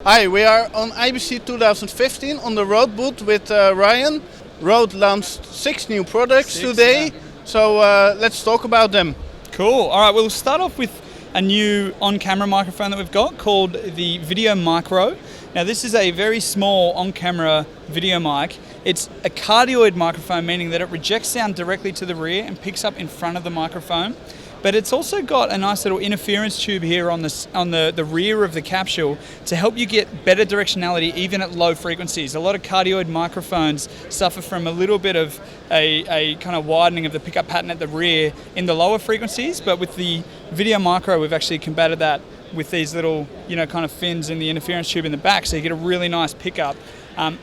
Hi, we are on IBC 2015 on the Rode booth with Ryan. Rode launched 6 new products today, so let's talk about them. Cool. All right, we'll start off with a new on-camera microphone that we've got called the Videomicro. Now this is a very small on-camera video mic. It's a cardioid microphone, meaning that it rejects sound directly to the rear and picks up in front of the microphone. But it's also got a nice little interference tube here on the rear of the capsule to help you get better directionality even at low frequencies. A lot of cardioid microphones suffer from a little bit of a kind of widening of the pickup pattern at the rear in the lower frequencies, but with the Videomicro we've actually combated that with these little kind of fins in the interference tube in the back, so you get a really nice pickup.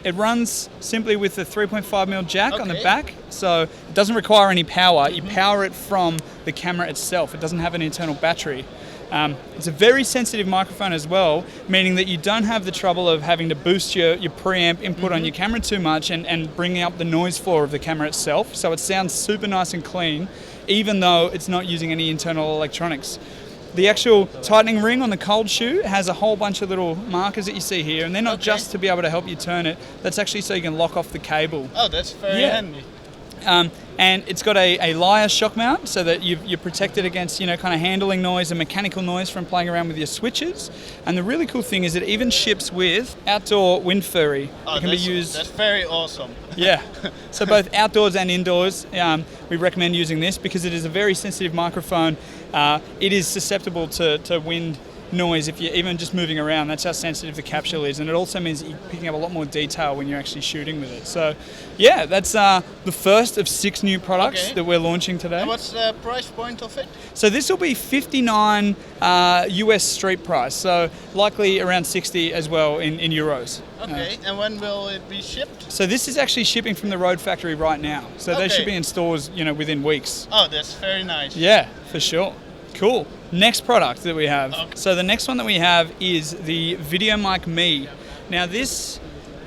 It runs simply with a 3.5mm jack on the back, so it doesn't require any power. You power it from the camera itself. It doesn't have an internal battery. It's a very sensitive microphone as well, meaning that you don't have the trouble of having to boost your preamp input on your camera too much and bringing up the noise floor of the camera itself. So it sounds super nice and clean, even though it's not using any internal electronics. The actual tightening ring on the cold shoe has a whole bunch of little markers that you see here, and they're not just to be able to help you turn it. That's actually so you can lock off the cable. Oh, that's very handy. And it's got a Lyre shock mount so that you're protected against kind of handling noise and mechanical noise from playing around with your switches. And the really cool thing is it even ships with outdoor wind furry. Oh, it can be used. That's very awesome. Yeah, so both outdoors and indoors, we recommend using this because it is a very sensitive microphone. It is susceptible to wind noise if you're even just moving around. That's how sensitive the capsule is, and it also means that you're picking up a lot more detail when you're actually shooting with it. So yeah, that's the first of 6 new products that we're launching today. And what's the price point of it? So this will be $59 US street price, so likely around 60 as well in euros. Okay, and when will it be shipped? So this is actually shipping from the Rode factory right now. So they should be in stores within weeks. Oh, that's very nice. Yeah, for sure. Cool. Next product that we have. So the next one that we have is the Videomic Me. Now this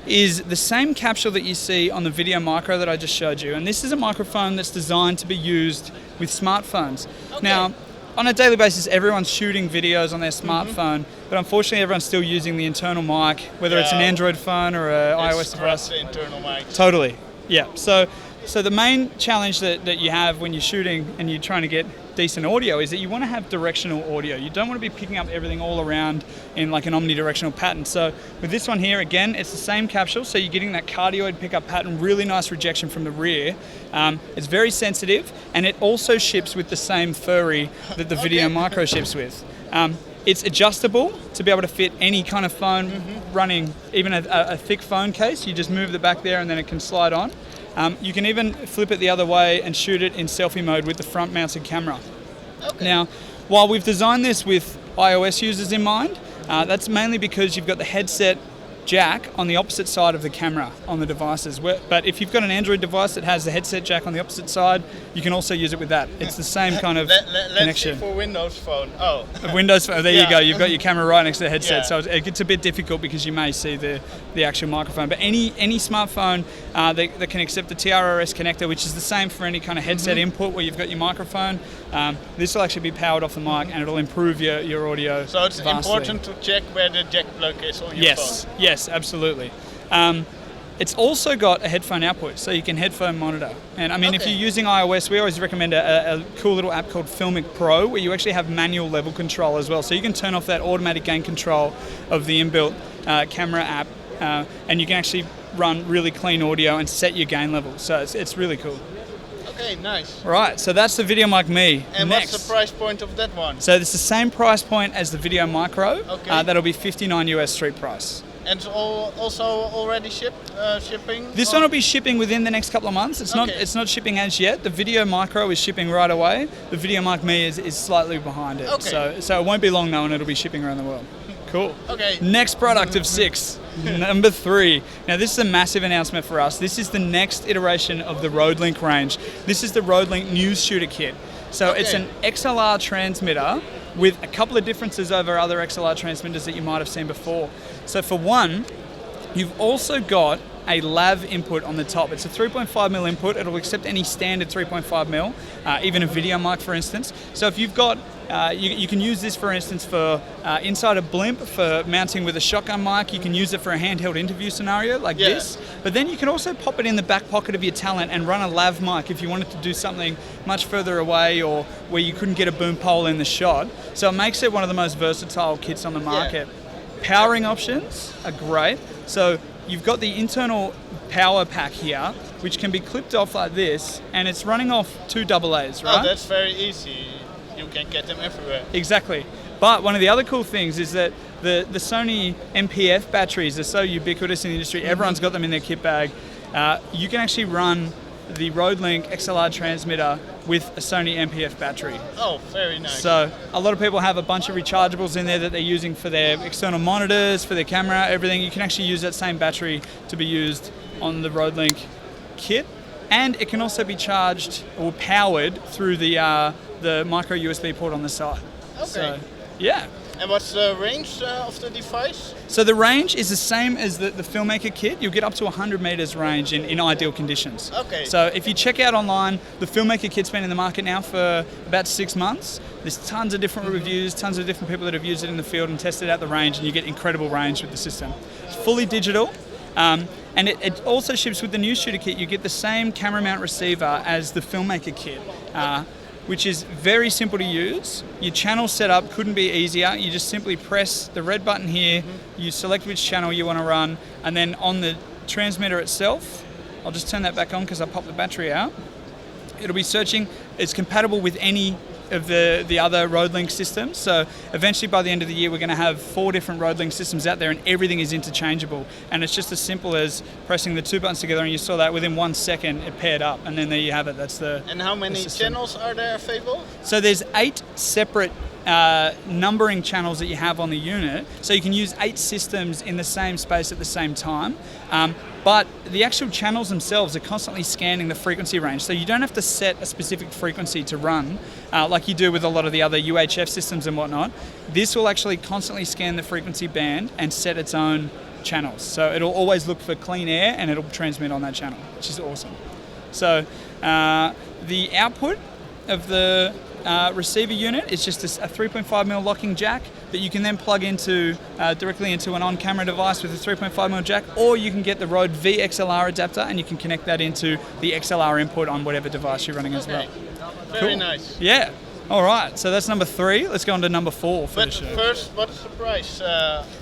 is the same capsule that you see on the Videomicro that I just showed you, and this is a microphone that's designed to be used with smartphones. Now, on a daily basis, everyone's shooting videos on their smartphone, but unfortunately everyone's still using the internal mic, whether it's an Android phone or an iOS device. The internal mic. Totally. Yeah. So the main challenge that you have when you're shooting and you're trying to get decent audio is that you want to have directional audio. You don't want to be picking up everything all around in like an omnidirectional pattern. So with this one here, again, it's the same capsule, so you're getting that cardioid pickup pattern, really nice rejection from the rear. It's very sensitive, and it also ships with the same furry that the Videomicro ships with. It's adjustable to be able to fit any kind of phone running, even a thick phone case. You just move the back there and then it can slide on. You can even flip it the other way and shoot it in selfie mode with the front mounted camera. Now, while we've designed this with iOS users in mind, that's mainly because you've got the headset jack on the opposite side of the camera on the devices. But if you've got an Android device that has the headset jack on the opposite side, you can also use it with that. It's the same kind of connection. Let's see for Windows Phone. Oh. Windows Phone, there you go. You've got your camera right next to the headset, so it gets a bit difficult because you may see the actual microphone. But any smartphone that can accept the TRRS connector, which is the same for any kind of headset input where you've got your microphone, this will actually be powered off the mic and it'll improve your audio. So it's vastly. important to check where the jack plug is on your phone. Yes, absolutely. It's also got a headphone output, so you can headphone monitor. And I mean, if you're using iOS, we always recommend a cool little app called Filmic Pro, where you actually have manual level control as well. So you can turn off that automatic gain control of the inbuilt camera app, and you can actually run really clean audio and set your gain level. So it's really cool. Okay, nice. Right, so that's the Videomic Me. And what's the price point of that one? So it's the same price point as the Videomicro. That'll be $59 US street price. And it's also already shipping? This one will be shipping within the next couple of months. It's not shipping as yet. The Videomicro is shipping right away. The Videomic Me is slightly behind it. So it won't be long now, and it'll be shipping around the world. Cool. Next product of 6. Number 3. Now this is a massive announcement for us. This is the next iteration of the Rodelink range. This is the Rodelink Newshooster kit. So it's an XLR transmitter with a couple of differences over other XLR transmitters that you might have seen before. So for one, you've also got a lav input on the top. It's a 3.5mm input. It'll accept any standard 3.5mm, even a video mic, for instance. So if you've got You can use this, for instance, for inside a blimp for mounting with a shotgun mic. You can use it for a handheld interview scenario like this. But then you can also pop it in the back pocket of your Talent and run a lav mic if you wanted to do something much further away or where you couldn't get a boom pole in the shot. So it makes it one of the most versatile kits on the market. Powering options are great. So you've got the internal power pack here, which can be clipped off like this, and it's running off 2 AA's, right? Oh, that's very easy. You can get them everywhere. Exactly. But one of the other cool things is that the Sony MPF batteries are so ubiquitous in the industry. Everyone's got them in their kit bag. You can actually run the Rodelink XLR transmitter with a Sony MPF battery. Oh, very nice. So a lot of people have a bunch of rechargeables in there that they're using for their external monitors, for their camera, everything. You can actually use that same battery to be used on the Rodelink kit, and it can also be charged or powered through the micro USB port on the side. Okay. So, yeah. And what's the range of the device? So the range is the same as the Filmmaker kit. You'll get up to 100 meters range in ideal conditions. Okay. So if you check out online, the Filmmaker kit's been in the market now for about 6 months. There's tons of different reviews, tons of different people that have used it in the field and tested out the range, and you get incredible range with the system. It's fully digital. And it also ships with the Newshooter kit. You get the same camera mount receiver as the Filmmaker kit, which is very simple to use. Your channel setup couldn't be easier. You just simply press the red button here, you select which channel you want to run, and then on the transmitter itself, I'll just turn that back on because I popped the battery out. It'll be searching. It's compatible with any of the other Rodelink systems. So eventually by the end of the year, we're going to have 4 different Rodelink systems out there, and everything is interchangeable. And it's just as simple as pressing the 2 buttons together, and you saw that within 1 second it paired up, and then there you have it. That's the. And how many channels are there available? So there's 8 separate numbering channels that you have on the unit, so you can use 8 systems in the same space at the same time. But the actual channels themselves are constantly scanning the frequency range, so you don't have to set a specific frequency to run like you do with a lot of the other UHF systems and whatnot. This will actually constantly scan the frequency band and set its own channels. So it'll always look for clean air and it'll transmit on that channel, which is awesome. So the output of the receiver unit is just a 3.5mm locking jack that you can then plug into directly into an on-camera device with a 3.5mm jack, or you can get the Rode i-XLR adapter and you can connect that into the XLR input on whatever device you're running as well. Very nice. Yeah. All right, so that's number 3. Let's go on to number 4 for the show. But first, what's the price?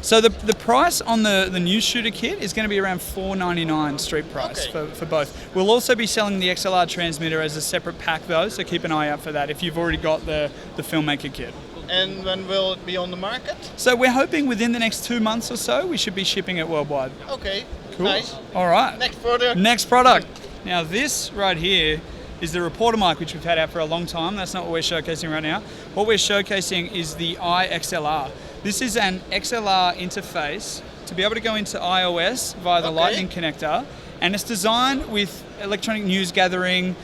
So the price on the Newshooter kit is going to be around $499 street price for both. We'll also be selling the XLR transmitter as a separate pack though, so keep an eye out for that if you've already got the Filmmaker kit. And when will it be on the market? So we're hoping within the next 2 months or so, we should be shipping it worldwide. Okay, cool. Nice. All right. Next product. Now this right here is the reporter mic, which we've had out for a long time. That's not what we're showcasing right now. What we're showcasing is the i-XLR. This is an XLR interface to be able to go into iOS via the Lightning connector, and it's designed with electronic news gathering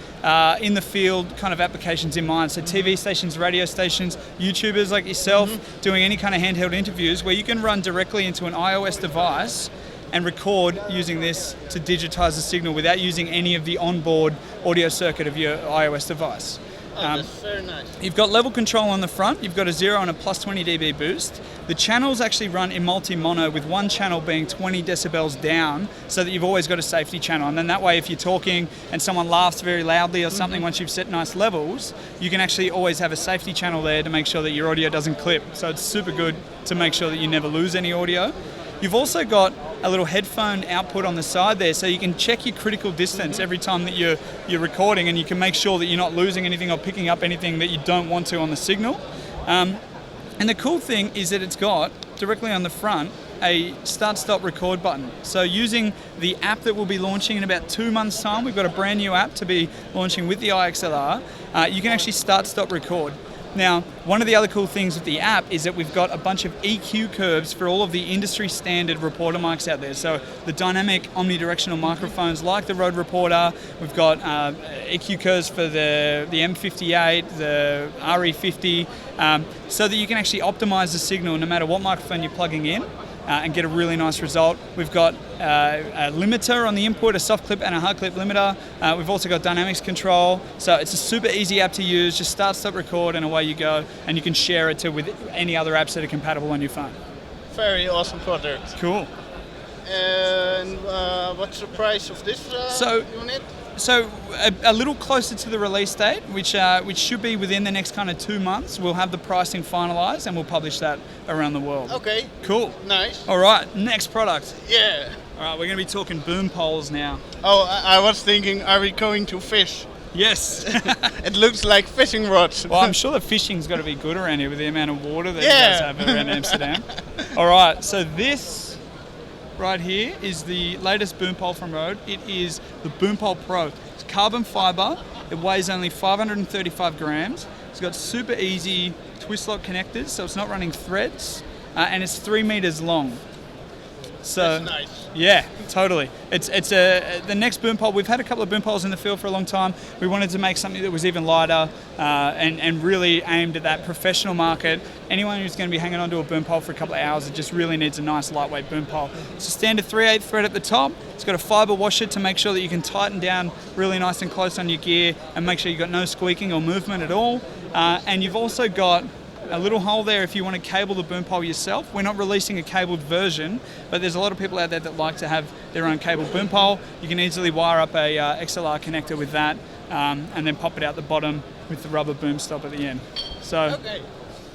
in the field kind of applications in mind. So TV stations, radio stations, YouTubers like yourself doing any kind of handheld interviews where you can run directly into an iOS device and record using this to digitize the signal without using any of the onboard audio circuit of your iOS device. That's very nice. You've got level control on the front, you've got a 0 and a plus 20 dB boost. The channels actually run in multi-mono with one channel being 20 decibels down, so that you've always got a safety channel. And then that way if you're talking and someone laughs very loudly or something, once you've set nice levels, you can actually always have a safety channel there to make sure that your audio doesn't clip. So it's super good to make sure that you never lose any audio. You've also got a little headphone output on the side there, so you can check your critical distance every time that you're recording, and you can make sure that you're not losing anything or picking up anything that you don't want to on the signal. And the cool thing is that it's got, directly on the front, a start-stop record button. So using the app that we'll be launching in about 2 months' time, we've got a brand new app to be launching with the i-XLR, you can actually start-stop record. Now, one of the other cool things with the app is that we've got a bunch of EQ curves for all of the industry standard reporter mics out there. So the dynamic omnidirectional microphones like the Rode Reporter, we've got EQ curves for the M58, the RE50, so that you can actually optimize the signal no matter what microphone you're plugging in. and get a really nice result. We've got a limiter on the input, a soft clip and a hard clip limiter. We've also got dynamics control, so it's a super easy app to use. Just start, stop, record, and away you go. And you can share it with any other apps that are compatible on your phone. Very awesome product. Cool. And what's the price of this unit? So a little closer to the release date, which should be within the next kind of 2 months. We'll have the pricing finalised and we'll publish that around the world. Okay. Cool. Nice. All right, next product. Yeah. All right, we're going to be talking Boompoles now. Oh, I was thinking, are we going to fish? Yes. It looks like fishing rods. Well, I'm sure the fishing's got to be good around here with the amount of water that you Yeah. guys have around Amsterdam. All right, so this right here is the latest Boompole from Rode. It is the Boompole Pro. It's carbon fiber. It weighs only 535 grams. It's got super easy twist lock connectors, so it's not running threads, and it's 3 meters long. So That's nice. Yeah, totally. It's the next Boompole. We've had a couple of Boompoles in the field for a long time. We wanted to make something that was even lighter and really aimed at that professional market. Anyone who's going to be hanging onto a Boompole for a couple of hours, it just really needs a nice lightweight Boompole. It's a standard 3/8 thread at the top. It's got a fiber washer to make sure that you can tighten down really nice and close on your gear and make sure you've got no squeaking or movement at all. And you've also got a little hole there if you want to cable the Boompole yourself. We're not releasing a cabled version, but there's a lot of people out there that like to have their own cabled Boompole. You can easily wire up a XLR connector with that and then pop it out the bottom with the rubber boom stop at the end. So Okay.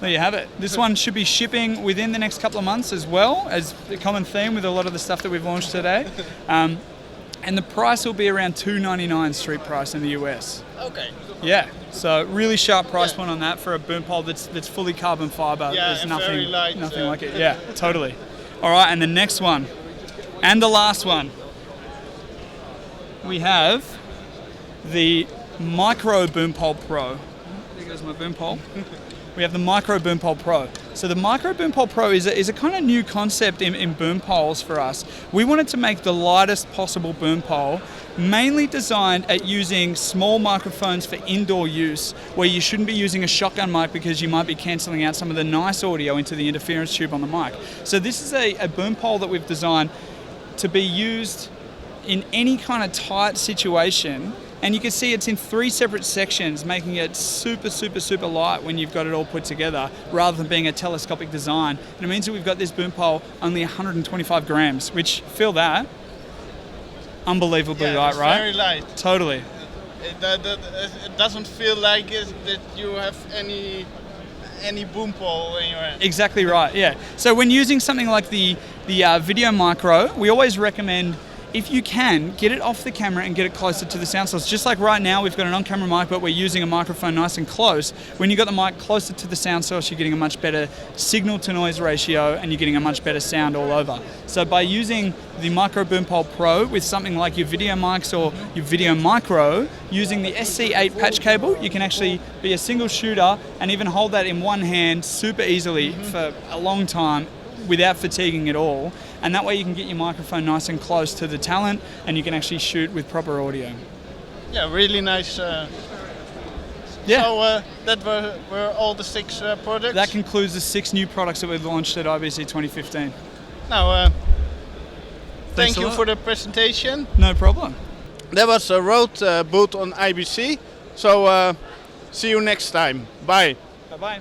there you have it. This one should be shipping within the next couple of months as well, as a common theme with a lot of the stuff that we've launched today. And the price will be around $299 street price in the US. Okay. Yeah, so really sharp price point on that for a Boompole that's fully carbon fiber. Yeah, There's and nothing, very light, nothing like it. Yeah, totally. All right, and the next one, and the last one, we have the Micro Boompole Pro. There goes my Boompole. We have the Micro Boompole Pro. So the Micro Boompole Pro is a kind of new concept in Boompoles for us. We wanted to make the lightest possible Boompole, mainly designed at using small microphones for indoor use, where you shouldn't be using a shotgun mic because you might be cancelling out some of the nice audio into the interference tube on the mic. So this is a Boompole that we've designed to be used in any kind of tight situation. And you can see it's in 3 separate sections, making it super, super, super light when you've got it all put together, rather than being a telescopic design. And it means that we've got this Boompole only 125 grams, which, feel that, unbelievably light, it's right? very light. Totally. It doesn't feel like that you have any Boompole in your hand. Exactly right, yeah. So when using something like the Videomicro, we always recommend, if you can, get it off the camera and get it closer to the sound source. Just like right now, we've got an on-camera mic, but we're using a microphone nice and close. When you've got the mic closer to the sound source, you're getting a much better signal-to-noise ratio and you're getting a much better sound all over. So by using the Micro Boompole Pro with something like your Videomics or your Videomicro, using the SC8 patch cable, you can actually be a single shooter and even hold that in one hand super easily for a long time without fatiguing at all. And that way you can get your microphone nice and close to the talent and you can actually shoot with proper audio. Yeah, really nice. Yeah. So that were all the 6 products? That concludes the 6 new products that we've launched at IBC 2015. Now, thank a you lot. for the presentation. No problem. That was a Rode booth on IBC. So see you next time. Bye. Bye-bye.